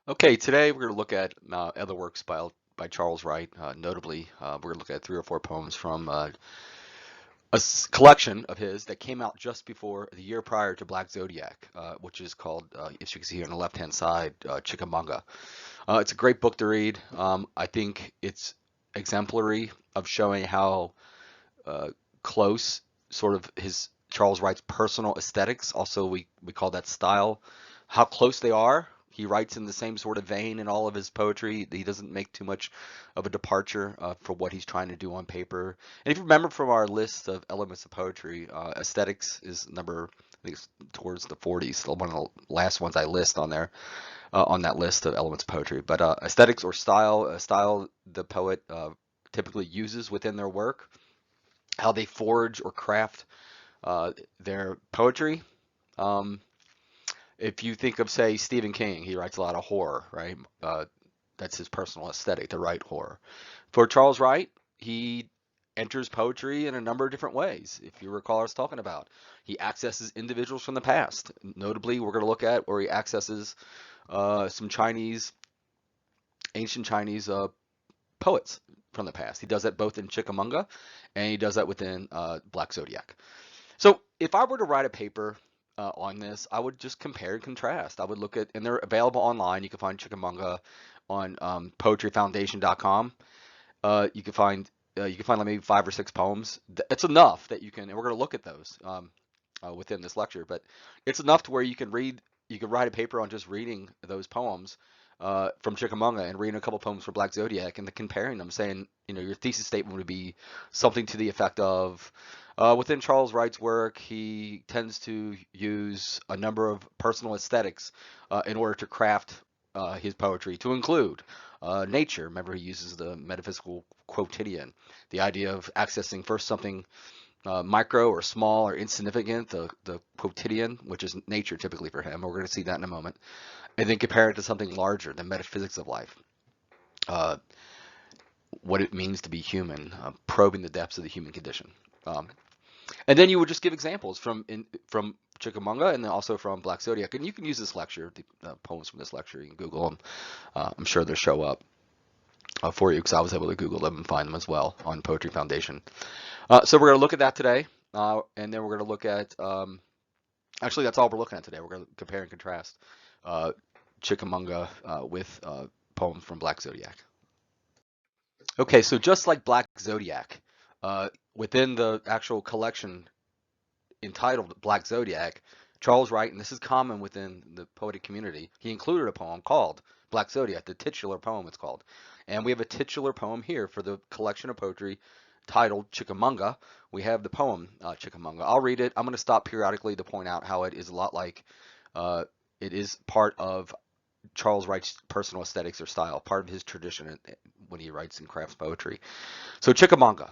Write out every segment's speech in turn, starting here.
Okay, today we're going to look at other works by Charles Wright. Notably, we're going to look at three or four poems from collection of his that came out just before the year prior to Black Zodiac, which is called, as you can see here on the left-hand side, Chickamauga. It's a great book to read. I think it's exemplary of showing how uh, close sort of his Charles Wright's personal aesthetics, also we call that style, how close they are. He writes in the same sort of vein in all of his poetry. He doesn't make too much of a departure for what he's trying to do on paper. And if you remember from our list of elements of poetry, aesthetics is number, I think it's towards the 40s, one of the last ones I list on there, on that list of elements of poetry. But aesthetics or style the poet typically uses within their work, how they forge or craft their poetry. Um, if you think of, say, Stephen King, he writes a lot of horror, right? That's his personal aesthetic, to write horror. For Charles Wright, he enters poetry in a number of different ways. If you recall, I was talking about, he accesses individuals from the past. Notably, we're going to look at where he accesses some ancient Chinese poets from the past. He does that both in Chickamauga and he does that within Black Zodiac. So if I were to write a paper on this, I would just compare and contrast. I would look at, and they're available online. You can find Chickamauga on poetryfoundation.com. You can find like maybe 5 or 6 poems. It's enough that you can, and we're going to look at those within this lecture. But it's enough to where you can write a paper on just reading those poems from Chickamauga and reading a couple poems from Black Zodiac and then comparing them, saying, your thesis statement would be something to the effect of, within Charles Wright's work, he tends to use a number of personal aesthetics in order to craft his poetry, to include nature. Remember, he uses the metaphysical quotidian, the idea of accessing first something micro or small or insignificant, the quotidian, which is nature typically for him. We're going to see that in a moment. And then compare it to something larger, the metaphysics of life, uh, what it means to be human, probing the depths of the human condition. Um, and then you would just give examples from Chickamauga and then also from Black Zodiac. And you can use this lecture, the poems from this lecture. You can Google them. I'm sure they'll show up for you because I was able to Google them and find them as well on Poetry Foundation. So we're going to look at that today. And then we're going to look at, actually, that's all we're looking at today. We're going to compare and contrast Chickamauga with poems from Black Zodiac. Okay, so just like Black Zodiac, within the actual collection entitled Black Zodiac, Charles Wright, and this is common within the poetic community, he included a poem called Black Zodiac, the titular poem it's called. And we have a titular poem here for the collection of poetry titled Chickamauga. We have the poem Chickamauga. I'll read it. I'm going to stop periodically to point out how it is a lot like, it is part of Charles Wright's personal aesthetics or style, part of his tradition when he writes and crafts poetry. So Chickamauga,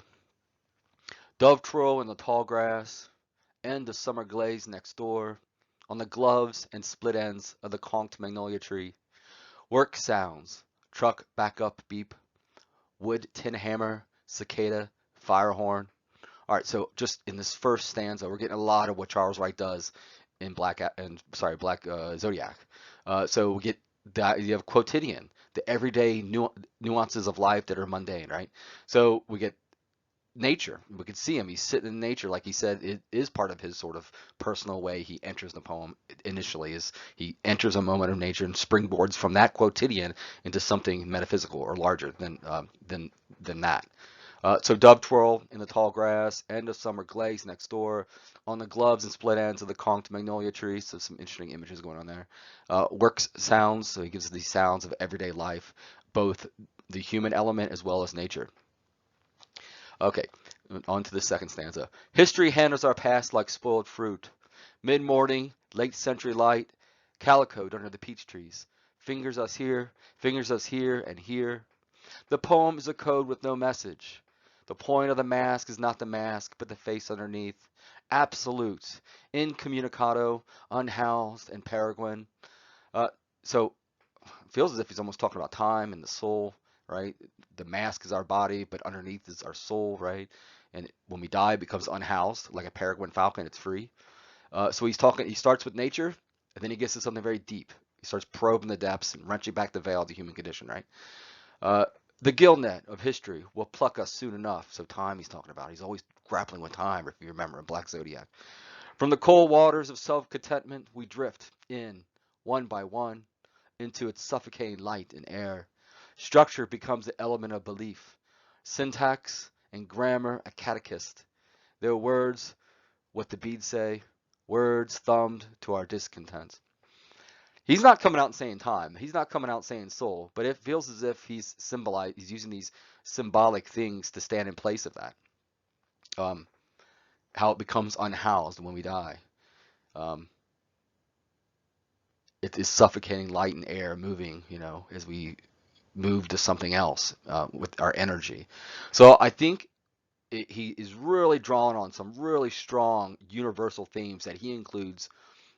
dove twirl in the tall grass, and the summer glaze next door, on the gloves and split ends of the conked magnolia tree. Work sounds, truck back up beep, wood tin hammer, cicada, fire horn. All right, so just in this first stanza, we're getting a lot of what Charles Wright does in Black Zodiac. So we get that you have quotidian, the everyday nuances of life that are mundane, right? So we get nature. We could see him. He's sitting in nature, like he said. It is part of his sort of personal way he enters the poem initially. Is he enters a moment of nature and springboards from that quotidian into something metaphysical or larger than that. So dove twirl in the tall grass, end of summer glaze next door, on the gloves and split ends of the conked magnolia tree. So some interesting images going on there. Works sounds, so he gives these sounds of everyday life, both the human element as well as nature. Okay, on to the second stanza. History handles our past like spoiled fruit. Mid-morning, late century light, calicoed under the peach trees. Fingers us here and here. The poem is a code with no message. The point of the mask is not the mask, but the face underneath. Absolute, incommunicado, unhoused, and peregrine. Uh, so it feels as if he's almost talking about time and the soul, right? The mask is our body, but underneath is our soul, right? And when we die, it becomes unhoused, like a peregrine falcon. It's free. So he's talking. He starts with nature, and then he gets to something very deep. He starts probing the depths and wrenching back the veil of the human condition, right? Uh, the gill net of history will pluck us soon enough. So time he's talking about. He's always grappling with time, if you remember, in Black Zodiac. From the cold waters of self-contentment, we drift in, one by one, into its suffocating light and air. Structure becomes the element of belief. Syntax and grammar a catechist. Their words, what the beads say, words thumbed to our discontents. He's not coming out and saying time. He's not coming out saying soul, but it feels as if he's using these symbolic things to stand in place of that. How it becomes unhoused when we die. Um, it is suffocating light and air moving, as we move to something else with our energy. So I think he is really drawing on some really strong universal themes that he includes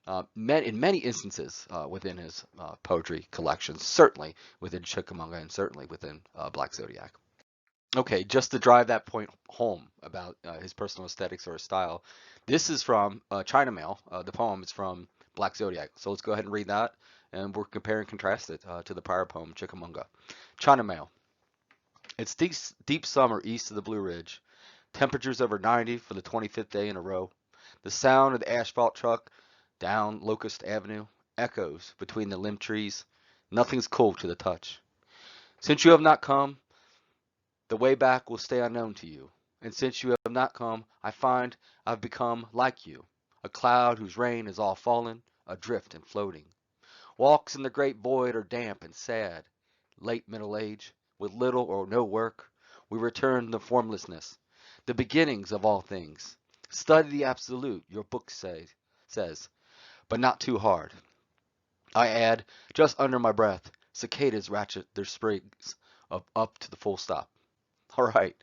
in many instances within his poetry collections, certainly within Chickamauga and certainly within Black Zodiac. Okay, just to drive that point home about his personal aesthetics or his style, this is from China Mail. The poem is from Black Zodiac. So let's go ahead and read that, and we'll compare and contrast it to the prior poem, Chickamauga. China Mail. It's deep summer east of the Blue Ridge. Temperatures over 90 for the 25th day in a row. The sound of the asphalt truck down Locust Avenue echoes between the limb trees. Nothing's cool to the touch. Since you have not come, the way back will stay unknown to you. And since you have not come, I find I've become like you, a cloud whose rain is all fallen, adrift and floating. Walks in the great void are damp and sad. Late middle age, with little or no work, we return to formlessness, the beginnings of all things. Study the absolute, your book says, but not too hard. I add, just under my breath, cicadas ratchet their sprigs up to the full stop. All right.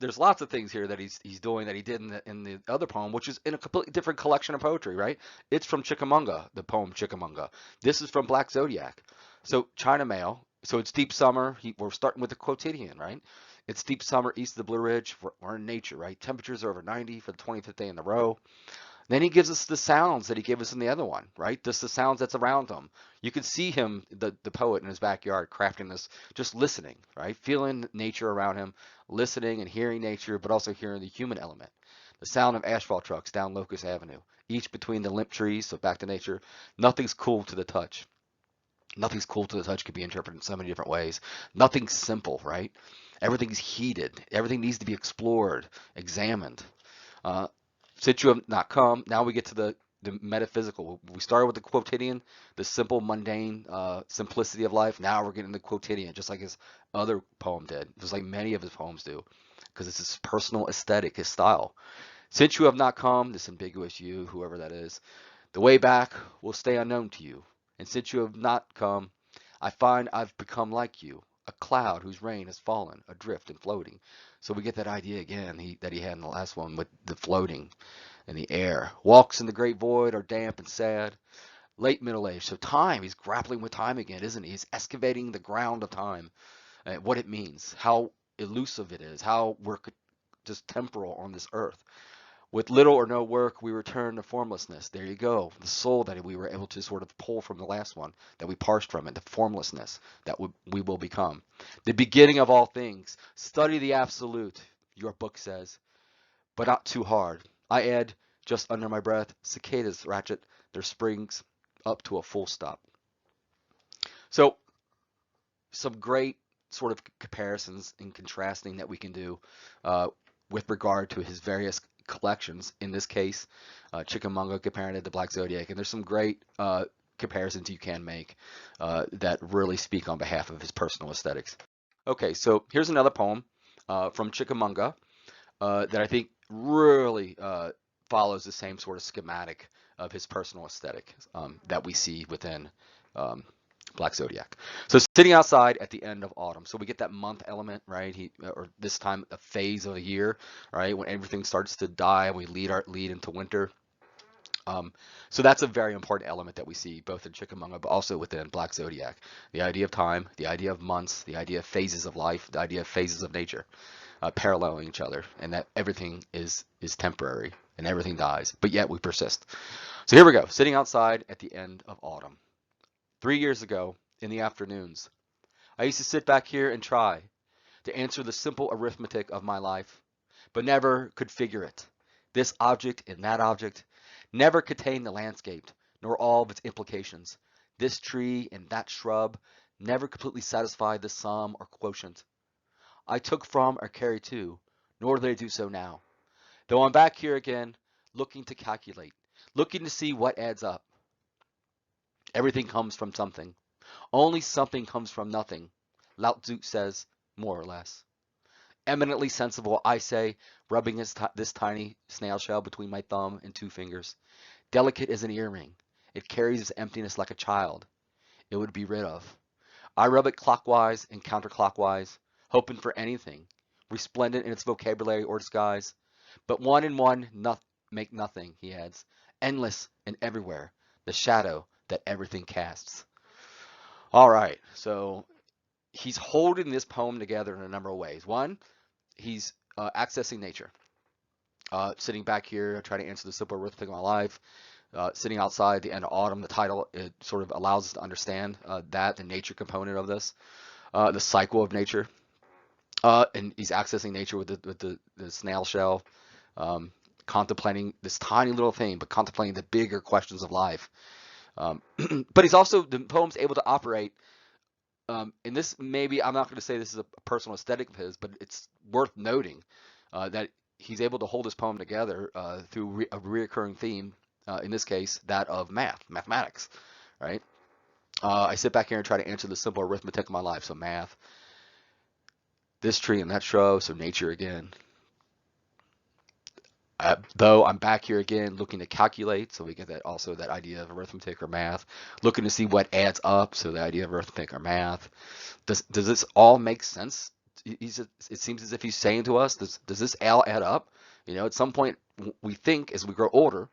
There's lots of things here that he's doing that he did in the other poem, which is in a completely different collection of poetry, right? It's from Chickamauga, the poem Chickamauga. This is from Black Zodiac. So China Mail. So it's deep summer. We're starting with the quotidian, right? It's deep summer east of the Blue Ridge. We're in nature, right? Temperatures are over 90 for the 25th day in a row. Then he gives us the sounds that he gave us in the other one, right? Just the sounds that's around him. You could see him, the poet in his backyard, crafting this, just listening, right? Feeling nature around him, listening and hearing nature, but also hearing the human element. The sound of asphalt trucks down Locust Avenue, each between the limp trees, so back to nature. Nothing's cool to the touch. Nothing's cool to the touch could be interpreted in so many different ways. Nothing's simple, right? Everything's heated. Everything needs to be explored, examined. Uh, Since you have not come, now we get to the metaphysical. We started with the quotidian, the simple, mundane simplicity of life. Now we're getting the quotidian, just like his other poem did, just like many of his poems do, because it's his personal aesthetic, his style. Since you have not come, this ambiguous you, whoever that is, the way back will stay unknown to you. And since you have not come, I find I've become like you, a cloud whose rain has fallen, adrift and floating. So we get that idea again that he had in the last one with the floating in the air. Walks in the great void are damp and sad. Late middle age. So time, he's grappling with time again, isn't he? He's excavating the ground of time, what it means, how elusive it is, how we're just temporal on this earth. With little or no work, we return to formlessness. There you go. The soul that we were able to sort of pull from the last one, that we parsed from it, the formlessness that we will become. The beginning of all things. Study the absolute, your book says, but not too hard. I add, just under my breath, cicadas ratchet their springs up to a full stop. So, some great sort of comparisons and contrasting that we can do with regard to his various collections. In this case, Chickamauga comparing it to Black Zodiac, and there's some great comparisons you can make that really speak on behalf of his personal aesthetics. Okay, so here's another poem from Chickamauga that I think really follows the same sort of schematic of his personal aesthetic that we see within Black Zodiac. So sitting outside at the end of autumn. So we get that month element, right? Or this time a phase of the year, right? When everything starts to die and we lead into winter. So that's a very important element that we see both in Chickamauga, but also within Black Zodiac. The idea of time, the idea of months, the idea of phases of life, the idea of phases of nature, paralleling each other, and that everything is temporary and everything dies, but yet we persist. So here we go, sitting outside at the end of autumn. 3 years ago, in the afternoons, I used to sit back here and try to answer the simple arithmetic of my life, but never could figure it. This object and that object never contained the landscape, nor all of its implications. This tree and that shrub never completely satisfied the sum or quotient. I took from or carried to, nor do they do so now. Though I'm back here again, looking to calculate, looking to see what adds up. Everything comes from something. Only something comes from nothing. Lao Tzu says, more or less. Eminently sensible, I say, rubbing this tiny snail shell between my thumb and two fingers. Delicate as an earring, it carries its emptiness like a child. It would be rid of. I rub it clockwise and counterclockwise, hoping for anything, resplendent in its vocabulary or disguise. But one and one make nothing, he adds, endless and everywhere, the shadow that everything casts. All right, so he's holding this poem together in a number of ways. One, he's accessing nature. Sitting back here, trying to answer the simple arithmetic of my life. Sitting outside the end of autumn, the title, it sort of allows us to understand the nature component of this, the cycle of nature. And he's accessing nature with the snail shell, contemplating this tiny little thing, but contemplating the bigger questions of life. But he's also, the poem's able to operate, and this maybe, I'm not going to say this is a personal aesthetic of his, but it's worth noting that he's able to hold his poem together through a reoccurring theme, in this case, that of mathematics, right? I sit back here and try to answer the simple arithmetic of my life, so math, this tree and that shrub, so nature again. Though I'm back here again looking to calculate, so we get that also that idea of arithmetic or math, looking to see what adds up, so the idea of arithmetic or math. Does this all make sense? It seems as if he's saying to us, does this all add up? You know, at some point we think as we grow older,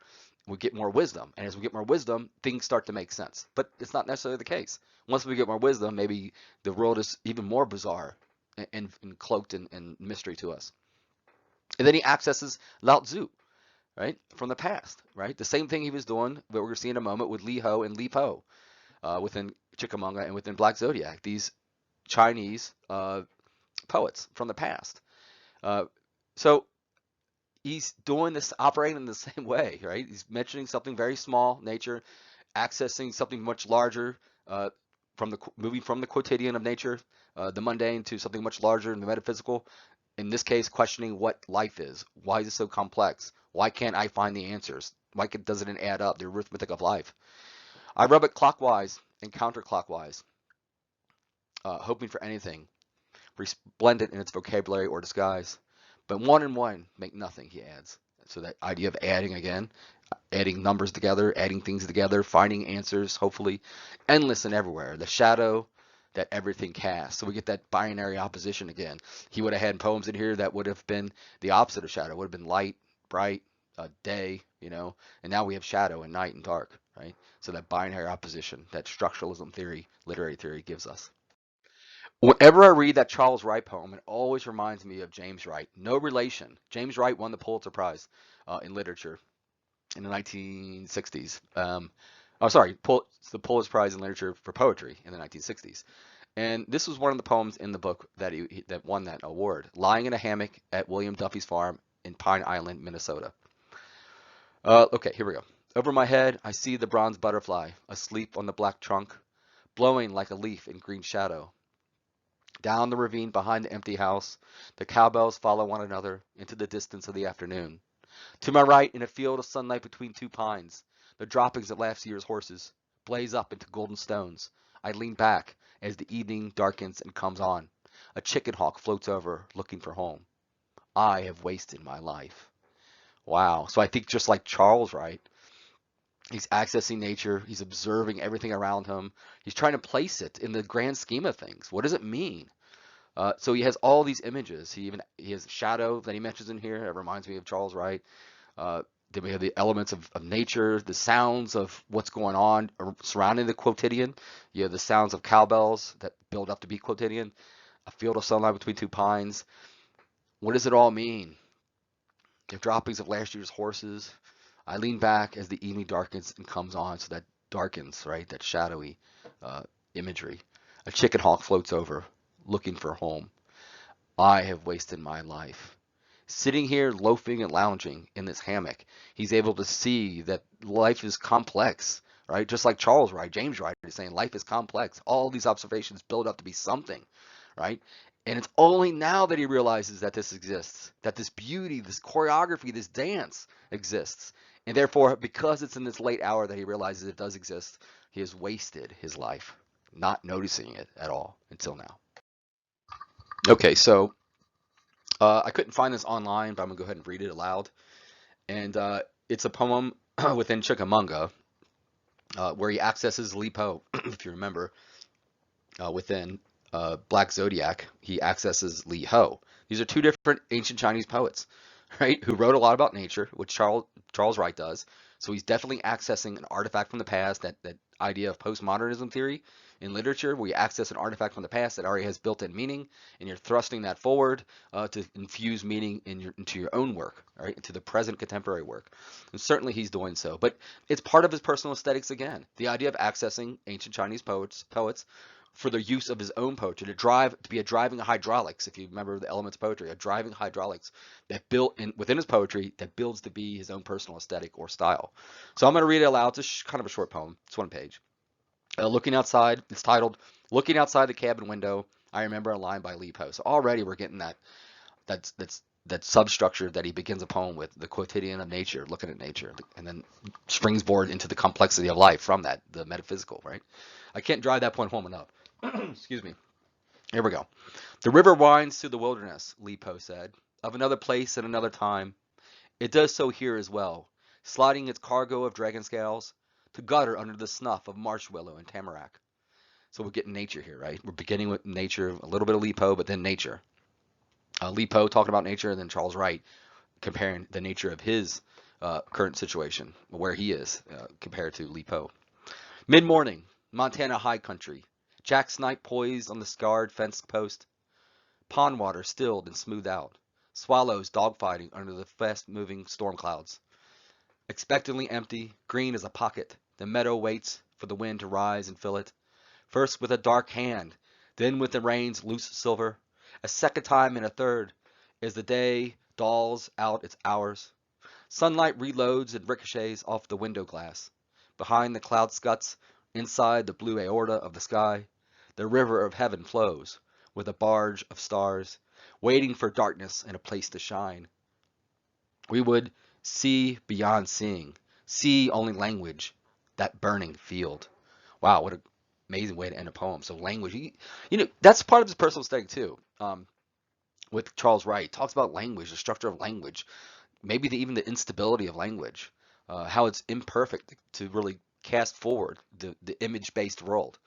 we get more wisdom, and as we get more wisdom, things start to make sense. But it's not necessarily the case. Once we get more wisdom, maybe the world is even more bizarre and cloaked in mystery to us. And then he accesses Lao Tzu, right, from the past, right? The same thing he was doing, what we're going to see in a moment, with Li Ho and Li Po within Chickamauga and within Black Zodiac, these Chinese poets from the past. So he's doing this, operating in the same way, right? He's mentioning something very small, nature, accessing something much larger, moving from the quotidian of nature, the mundane, to something much larger and the metaphysical. In this case, questioning what life is. Why is it so complex? Why can't I find the answers? Why doesn't it add up? The arithmetic of life. I rub it clockwise and counterclockwise, hoping for anything, resplendent in its vocabulary or disguise. But one and one make nothing, he adds. So that idea of adding again, adding numbers together, adding things together, finding answers, hopefully, endless and everywhere. The shadow that everything casts. So we get that binary opposition again. He would have had poems in here that would have been the opposite of shadow. Would have been light, bright, day, you know, and now we have shadow and night and dark, right? So that binary opposition, that structuralism theory, literary theory gives us. Whenever I read that Charles Wright poem, it always reminds me of James Wright. No relation. James Wright won the Pulitzer Prize in literature in the 1960s. The Pulitzer Prize in literature for poetry in the 1960s. And this was one of the poems in the book that that won that award. Lying in a hammock at William Duffy's farm in Pine Island, Minnesota. Okay, here we go. Over my head, I see the bronze butterfly asleep on the black trunk, blowing like a leaf in green shadow. Down the ravine behind the empty house, the cowbells follow one another into the distance of the afternoon. To my right, in a field of sunlight between two pines, the droppings of last year's horses blaze up into golden stones. I lean back as the evening darkens and comes on. A chicken hawk floats over, looking for home. I have wasted my life. Wow. So I think just like Charles Wright, he's accessing nature. He's observing everything around him. He's trying to place it in the grand scheme of things. What does it mean? So he has all these images. He has shadow that he mentions in here. It reminds me of Charles Wright. Then we have the elements of nature, the sounds of what's going on surrounding the quotidian. You have the sounds of cowbells that build up to be quotidian. A field of sunlight between two pines. What does it all mean? The droppings of last year's horses. I lean back as the evening darkens and comes on, so that darkens, right? That shadowy uh, imagery. A chicken hawk floats over, looking for home. I have wasted my life. Sitting here loafing and lounging in this hammock, he's able to see that life is complex, right? Just like Charles Wright, James Wright is saying life is complex. All these observations build up to be something, right? And it's only now that he realizes that this exists, that this beauty, this choreography, this dance exists. And therefore, because it's in this late hour that he realizes it does exist, he has wasted his life, not noticing it at all until now. Okay, so I couldn't find this online, but I'm gonna go ahead and read it aloud. And it's a poem within Chickamauga where he accesses Li Po, if you remember, within Black Zodiac, he accesses Li Ho. These are two different ancient Chinese poets, right, who wrote a lot about nature, which Charles Wright does. So he's definitely accessing an artifact from the past, that idea of postmodernism theory in literature, where you access an artifact from the past that already has built-in meaning, and you're thrusting that forward to infuse meaning into your own work, right, into the present contemporary work. And certainly he's doing so. But it's part of his personal aesthetics again. The idea of accessing ancient Chinese poets for the use of his own poetry, to be a driving hydraulics, if you remember the elements of poetry, a driving hydraulics that built in within his poetry that builds to be his own personal aesthetic or style. So I'm going to read it aloud. It's kind of a short poem. It's one page. Looking outside, it's titled "Looking Outside the Cabin Window." I remember a line by Li Po. So already we're getting that substructure that he begins a poem with, the quotidian of nature, looking at nature, and then springs forward into the complexity of life from that, the metaphysical, right? I can't drive that point home enough. Excuse me. Here we go. The river winds through the wilderness, Li Po said, of another place and another time. It does so here as well, sliding its cargo of dragon scales to gutter under the snuff of marsh willow and tamarack. So we're getting nature here, right? We're beginning with nature, a little bit of Li Po, but then nature. Li Po talking about nature, and then Charles Wright comparing the nature of his current situation, where he is compared to Li Po. Mid-morning, Montana high country. Jack snipe poised on the scarred fence post. Pond water stilled and smoothed out. Swallows dogfighting under the fast-moving storm clouds. Expectantly empty, green as a pocket, the meadow waits for the wind to rise and fill it. First with a dark hand, then with the rain's loose silver. A second time and a third, as the day dawls out its hours. Sunlight reloads and ricochets off the window glass. Behind the cloud scuts, inside the blue aorta of the sky, the river of heaven flows, with a barge of stars, waiting for darkness and a place to shine. We would see beyond seeing, see only language, that burning field. Wow, what an amazing way to end a poem. So language, that's part of his personal aesthetic too. With Charles Wright, talks about language, the structure of language, maybe even the instability of language, how it's imperfect to really cast forward the image-based world.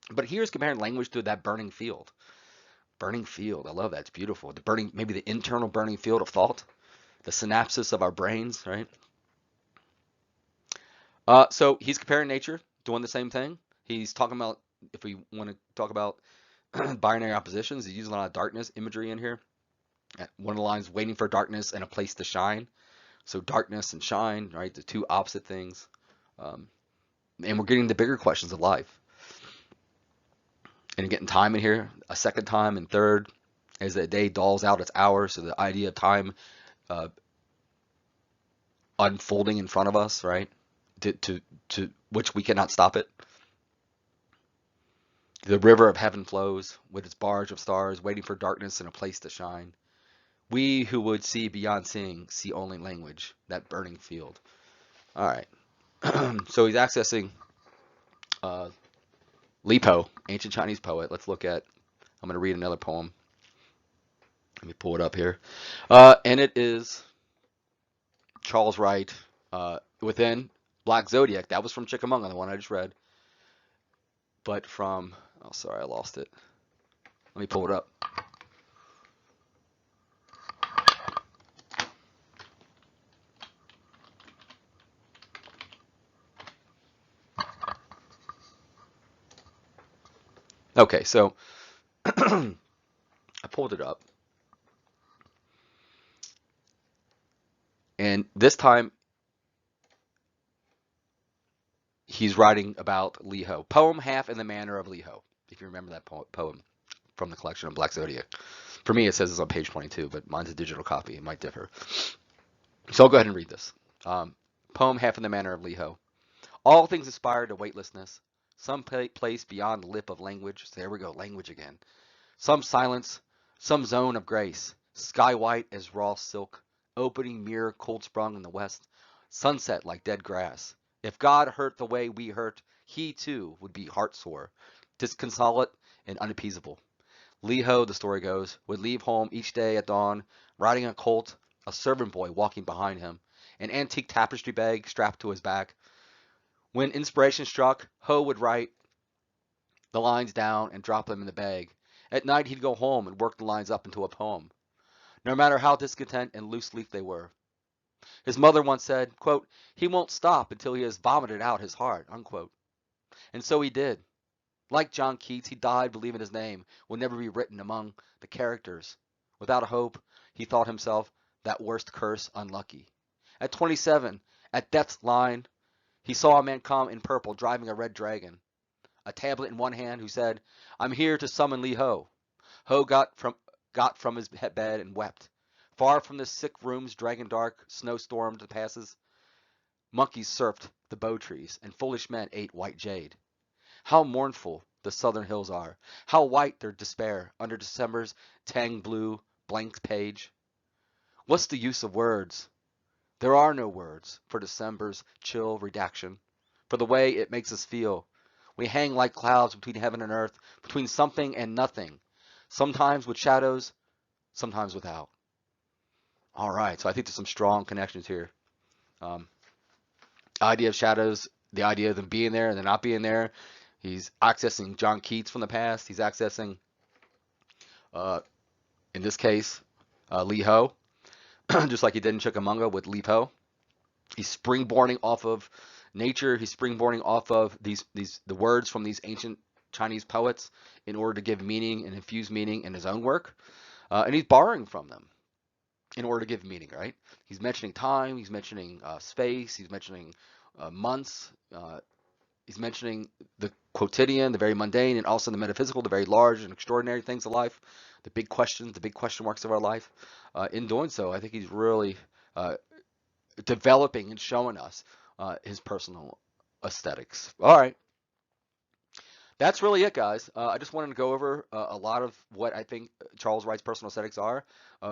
But here's comparing language to that burning field. Burning field, I love that. It's beautiful. The burning, maybe the internal burning field of thought, the synapses of our brains, right? So he's comparing nature, doing the same thing. He's talking about, if we want to talk about binary oppositions, he's using a lot of darkness imagery in here. One of the lines, waiting for darkness and a place to shine. So darkness and shine, right? The two opposite things. And we're getting the bigger questions of life. And getting time in here, a second time and third, as the day dawls out its hours. So the idea of time unfolding in front of us, right? To which we cannot stop it. The river of heaven flows with its barge of stars, waiting for darkness and a place to shine. We who would see beyond seeing, see only language, that burning field. All right. So he's accessing Li Po, ancient Chinese poet. Let's look at, I'm going to read another poem. Let me pull it up here. And it is Charles Wright within Black Zodiac. That was from Chickamauga, the one I just read. But from, oh, sorry, I lost it. Let me pull it up. Okay, so I pulled it up. And this time, he's writing about Liho. Poem half in the manner of Liho, if you remember that poem from the collection of Black Zodiac. For me, it says it's on page 22, but mine's a digital copy. It might differ. So I'll go ahead and read this. Poem half in the manner of Liho. All things aspire to weightlessness, some place beyond the lip of language. So there we go, language again. Some silence, some zone of grace, sky white as raw silk, opening mirror cold sprung in the west, sunset like dead grass. If God hurt the way we hurt, he too would be heart sore, disconsolate and unappeasable. Liho, the story goes, would leave home each day at dawn, riding a colt, a servant boy walking behind him, an antique tapestry bag strapped to his back. When inspiration struck, Ho would write the lines down and drop them in the bag. At night, he'd go home and work the lines up into a poem, no matter how discontent and loose leaf they were. His mother once said, quote, he won't stop until he has vomited out his heart, unquote. And so he did. Like John Keats, he died believing his name would never be written among the characters. Without a hope, he thought himself that worst curse unlucky. At 27, at death's line, he saw a man come in purple driving a red dragon, a tablet in one hand, who said, I'm here to summon Li Ho. Ho got from his bed and wept. Far from the sick room's dragon dark, snow-stormed the passes, monkeys surfed the bow trees, and foolish men ate white jade. How mournful the southern hills are, how white their despair under December's tang blue blank page. What's the use of words? There are no words for December's chill redaction, for the way it makes us feel. We hang like clouds between heaven and earth, between something and nothing, sometimes with shadows, sometimes without. All right, so I think there's some strong connections here. Idea of shadows, the idea of them being there and then not being there. He's accessing John Keats from the past. He's accessing, in this case, Li Ho, just like he did in Chickamauga with Li Po. He's springboarding off of nature. He's springboarding off of the words from these ancient Chinese poets in order to give meaning and infuse meaning in his own work. And he's borrowing from them in order to give meaning, right? He's mentioning time. He's mentioning space. He's mentioning months. He's mentioning the quotidian, the very mundane, and also the metaphysical, the very large and extraordinary things of life, the big questions, the big question marks of our life. In doing so, I think he's really developing and showing us his personal aesthetics. All right. That's really it, guys. I just wanted to go over a lot of what I think Charles Wright's personal aesthetics are.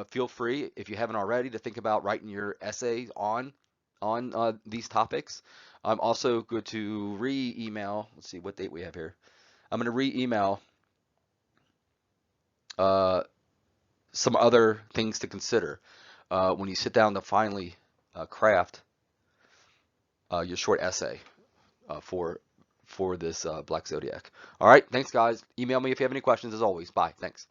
Feel free, if you haven't already, to think about writing your essay on these topics. I'm also going to re-email. Let's see what date we have here. I'm going to re-email some other things to consider when you sit down to finally craft your short essay for this Black Zodiac. All right, thanks, guys. Email me if you have any questions. As always, bye. Thanks.